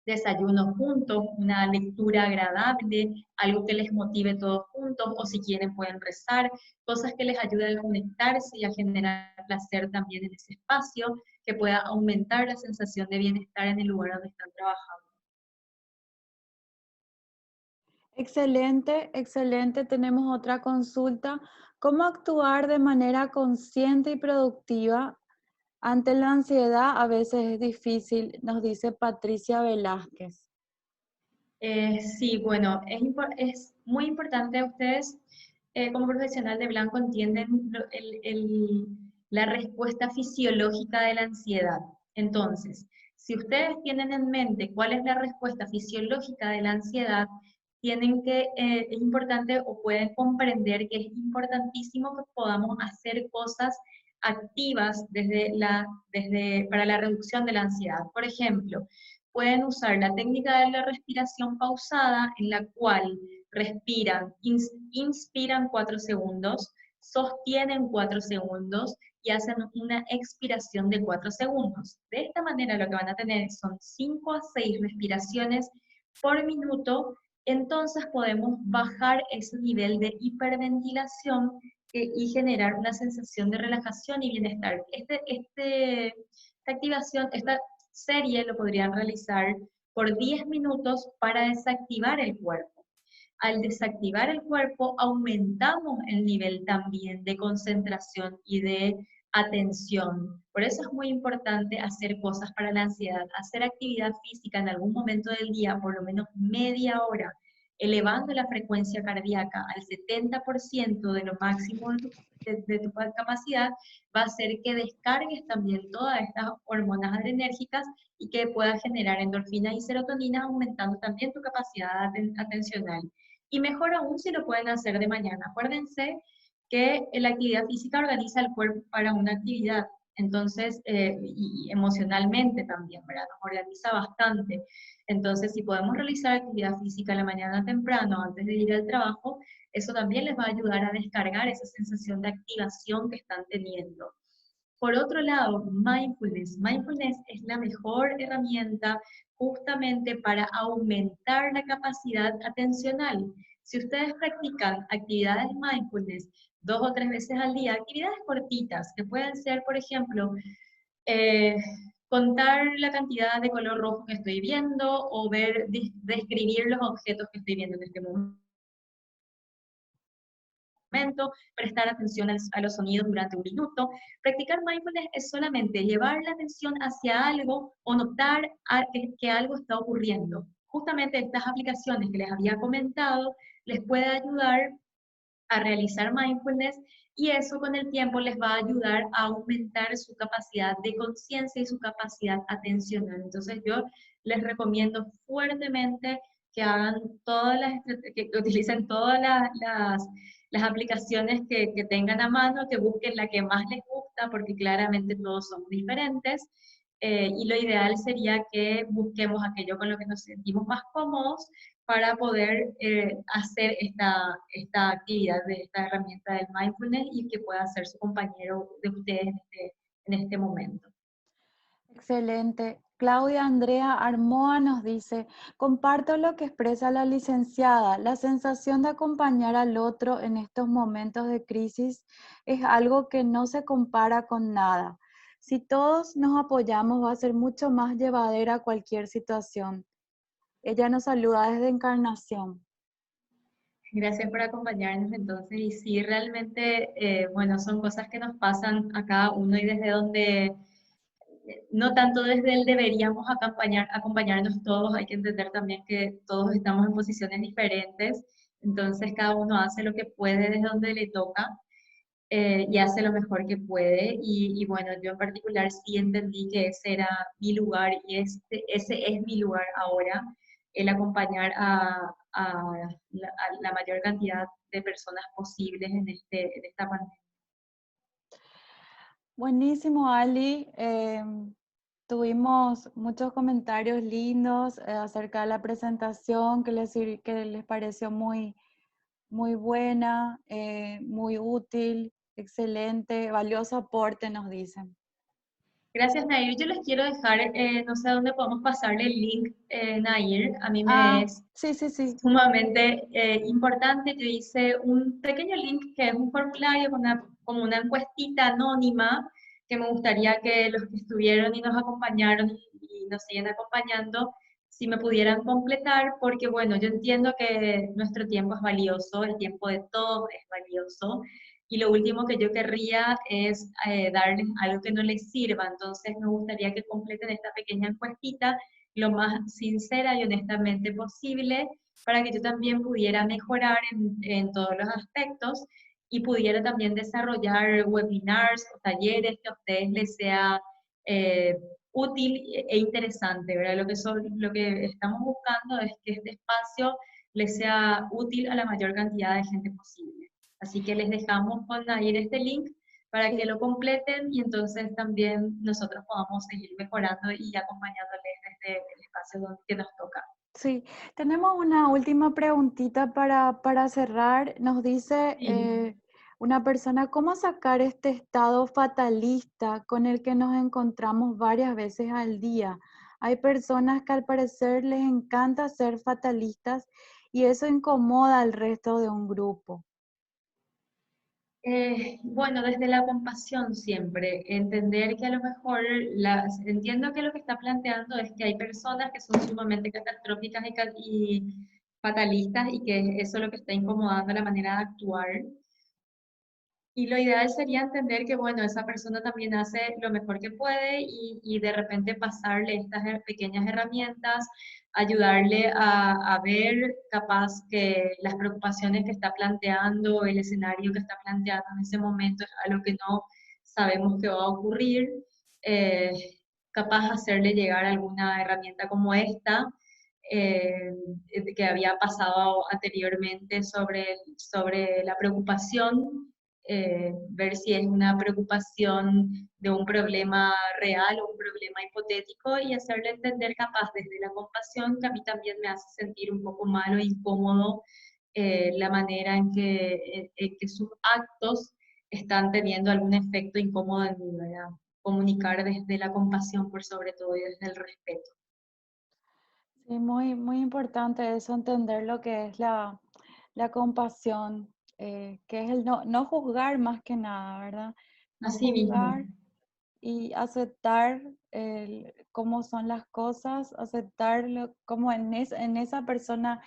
desayuno juntos, una lectura agradable, algo que les motive todos juntos, o si quieren pueden rezar, cosas que les ayuden a conectarse y a generar placer también en ese espacio, que pueda aumentar la sensación de bienestar en el lugar donde están trabajando. Excelente, excelente. Tenemos otra consulta. ¿Cómo actuar de manera consciente y productiva ante la ansiedad? A veces es difícil, nos dice Patricia Velázquez. Sí, bueno, es muy importante. Ustedes como profesional de blanco entienden la respuesta fisiológica de la ansiedad. Entonces, si ustedes tienen en mente cuál es la respuesta fisiológica de la ansiedad, es importante o pueden comprender que es importantísimo que podamos hacer cosas activas para la reducción de la ansiedad. Por ejemplo, pueden usar la técnica de la respiración pausada, en la cual inspiran 4 segundos, sostienen 4 segundos y hacen una expiración de 4 segundos. De esta manera lo que van a tener son 5 a 6 respiraciones por minuto. Entonces podemos bajar ese nivel de hiperventilación y generar una sensación de relajación y bienestar. Esta activación, esta serie lo podrían realizar por 10 minutos para desactivar el cuerpo. al desactivar el cuerpo, aumentamos el nivel también de concentración y de atención. Por eso es muy importante hacer cosas para la ansiedad, hacer actividad física en algún momento del día, por lo menos media hora, elevando la frecuencia cardíaca al 70% de lo máximo de tu capacidad, va a hacer que descargues también todas estas hormonas adrenérgicas y que puedas generar endorfinas y serotonina, aumentando también tu capacidad atencional. Y mejor aún si lo pueden hacer de mañana. Acuérdense que la actividad física organiza el cuerpo para una actividad, entonces, y emocionalmente también, ¿verdad? Nos organiza bastante. Entonces, si podemos realizar actividad física en la mañana temprano, antes de ir al trabajo, eso también les va a ayudar a descargar esa sensación de activación que están teniendo. Por otro lado, mindfulness. Mindfulness es la mejor herramienta justamente para aumentar la capacidad atencional. Si ustedes practican actividades mindfulness 2 o 3 veces al día, actividades cortitas, que pueden ser, por ejemplo, eh, contar la cantidad de color rojo que estoy viendo o describir los objetos que estoy viendo en este momento, prestar atención a los sonidos durante 1 minuto. Practicar mindfulness es solamente llevar la atención hacia algo o notar que algo está ocurriendo. Justamente estas aplicaciones que les había comentado les puede ayudar a realizar mindfulness y eso con el tiempo les va a ayudar a aumentar su capacidad de conciencia y su capacidad atencional. Entonces yo les recomiendo fuertemente que hagan que utilicen todas las aplicaciones que tengan a mano, que busquen la que más les gusta, porque claramente todos son diferentes. Y lo ideal sería que busquemos aquello con lo que nos sentimos más cómodos para poder hacer esta actividad de esta herramienta del mindfulness y que pueda ser su compañero de ustedes en este momento. Excelente. Claudia Andrea Armoa nos dice, comparto lo que expresa la licenciada. La sensación de acompañar al otro en estos momentos de crisis es algo que no se compara con nada. Si todos nos apoyamos, va a ser mucho más llevadera cualquier situación. Ella nos saluda desde Encarnación. Gracias por acompañarnos entonces. Y sí, realmente, bueno, son cosas que nos pasan a cada uno y desde donde no tanto desde el deberíamos acompañarnos todos, hay que entender también que todos estamos en posiciones diferentes, entonces cada uno hace lo que puede desde donde le toca y hace lo mejor que puede. Y bueno, yo en particular sí entendí que ese era mi lugar y ese es mi lugar ahora, el acompañar a la mayor cantidad de personas posibles en esta pandemia. Buenísimo, Ali. Tuvimos muchos comentarios lindos acerca de la presentación que les pareció muy, muy buena, muy útil, excelente, valioso aporte, nos dicen. Gracias, Nair. Yo les quiero dejar, no sé a dónde podemos pasarle el link, Nair. A mí me Ah, es sí, sí, sí. sumamente importante. Yo hice un pequeño link que es un formulario como una encuestita anónima que me gustaría que los que estuvieron y nos acompañaron y nos siguen acompañando, si me pudieran completar, porque bueno, yo entiendo que nuestro tiempo es valioso, el tiempo de todos es valioso. Y lo último que yo querría es darles algo que no les sirva. Entonces me gustaría que completen esta pequeña encuestita lo más sincera y honestamente posible para que yo también pudiera mejorar en todos los aspectos y pudiera también desarrollar webinars o talleres que a ustedes les sea eh, útil e interesante, ¿verdad? Lo que estamos buscando es que este espacio les sea útil a la mayor cantidad de gente posible. Así que les dejamos con Nair este link para que Sí. lo completen y entonces también nosotros podamos seguir mejorando y acompañándoles desde el espacio que nos toca. Sí, tenemos una última preguntita para cerrar. Nos dice Sí. una persona, ¿cómo sacar este estado fatalista con el que nos encontramos varias veces al día? Hay personas que al parecer les encanta ser fatalistas y eso incomoda al resto de un grupo. Bueno, desde la compasión siempre, entender que a lo mejor, entiendo que lo que está planteando es que hay personas que son sumamente catastróficas y fatalistas y que eso es lo que está incomodando la manera de actuar. Y lo ideal sería entender que, bueno, esa persona también hace lo mejor que puede y de repente pasarle estas pequeñas herramientas, ayudarle a ver capaz que las preocupaciones que está planteando, el escenario que está planteando en ese momento es algo que no sabemos que va a ocurrir. eh, Capaz hacerle llegar alguna herramienta como esta, eh, que había pasado anteriormente sobre la preocupación, ver si es una preocupación de un problema real o un problema hipotético y hacerle entender capaz desde la compasión que a mí también me hace sentir un poco mal o incómodo, la manera en que sus actos están teniendo algún efecto incómodo en mí, ¿verdad? Comunicar desde la compasión por sobre todo y desde el respeto. Sí, muy, muy importante eso, entender lo que es la compasión, que es el no juzgar más que nada, ¿verdad? No Así mismo. juzgar y aceptar cómo son las cosas, aceptarlo como en esa persona,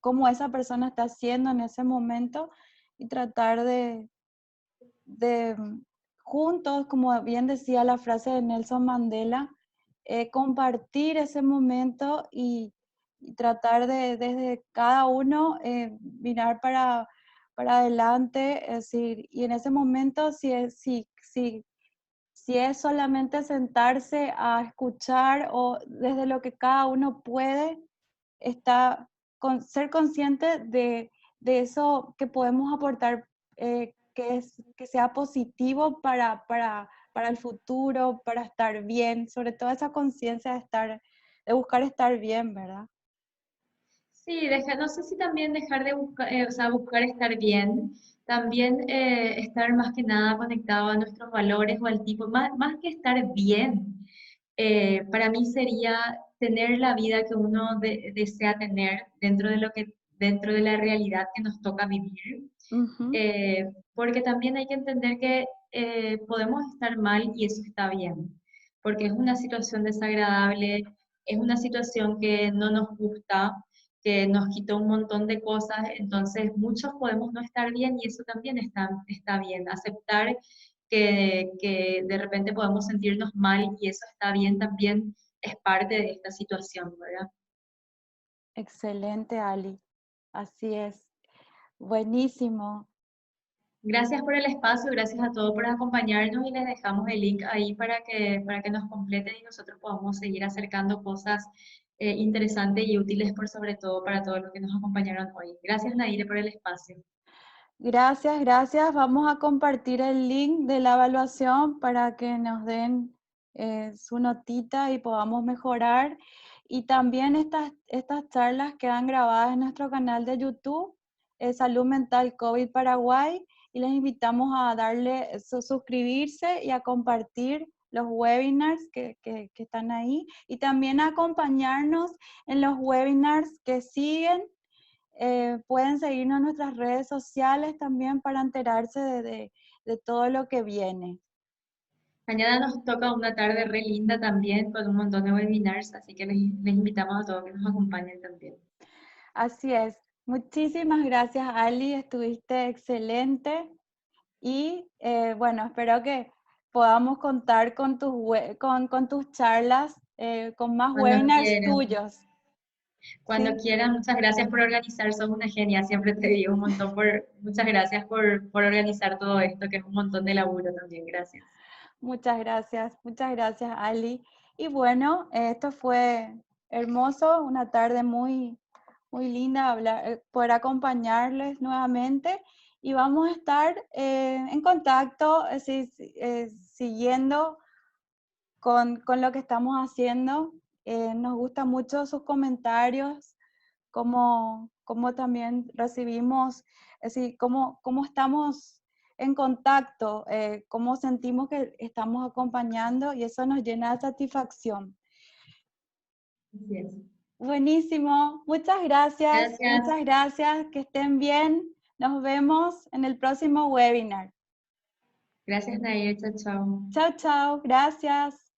cómo esa persona está haciendo en ese momento y tratar de juntos, como bien decía la frase de Nelson Mandela, compartir ese momento y tratar de desde cada uno mirar para adelante, es decir, y en ese momento si es solamente sentarse a escuchar o desde lo que cada uno puede, está ser consciente de eso que podemos aportar, que sea positivo para el futuro, para estar bien, sobre todo esa conciencia de buscar estar bien, ¿verdad? Sí, no sé si también dejar de buscar, o sea, buscar estar bien, también estar más que nada conectado a nuestros valores o al tipo, más que estar bien, para mí sería tener la vida que uno desea tener dentro de dentro de la realidad que nos toca vivir. Ujú. Porque también hay que entender que podemos estar mal y eso está bien, porque es una situación desagradable, es una situación que no nos gusta, que nos quita un montón de cosas, entonces muchos podemos no estar bien y eso también está bien. Aceptar que de repente podemos sentirnos mal y eso está bien también es parte de esta situación, ¿verdad? Excelente, Ali. Así es. Buenísimo. Gracias por el espacio, gracias a todos por acompañarnos y les dejamos el link ahí para que nos completen y nosotros podamos seguir acercando cosas interesantes y útiles por sobre todo para todos los que nos acompañaron hoy. Gracias, Naire, por el espacio. Gracias, gracias. Vamos a compartir el link de la evaluación para que nos den su notita y podamos mejorar. Y también estas charlas quedan grabadas en nuestro canal de YouTube, Salud Mental COVID Paraguay, y les invitamos a darle, suscribirse y a compartir los webinars que están ahí y también a acompañarnos en los webinars que siguen. Pueden seguirnos en nuestras redes sociales también para enterarse de todo lo que viene. Mañana nos toca una tarde re linda también con un montón de webinars, así que les invitamos a todos que nos acompañen también. Así es. Muchísimas gracias, Ali. Estuviste excelente. Y bueno, espero que podamos contar con con tus charlas, con más Cuando webinars quieran. tuyos. Cuando ¿Sí? quieran, muchas gracias por organizar, sos una genia, siempre te digo un montón muchas gracias por organizar todo esto, que es un montón de laburo también, gracias. Muchas gracias, Ali. Y bueno, esto fue hermoso, una tarde muy, muy linda poder acompañarles nuevamente y vamos a estar en contacto, siguiendo con lo que estamos haciendo. Nos gustan mucho sus comentarios, como también recibimos, es decir, cómo estamos en contacto, cómo sentimos que estamos acompañando y eso nos llena de satisfacción. Así es. Buenísimo, Gracias. muchas gracias, que estén bien. Nos vemos en el próximo webinar. Gracias, Nair. Chao, chao. Chao, chao, gracias.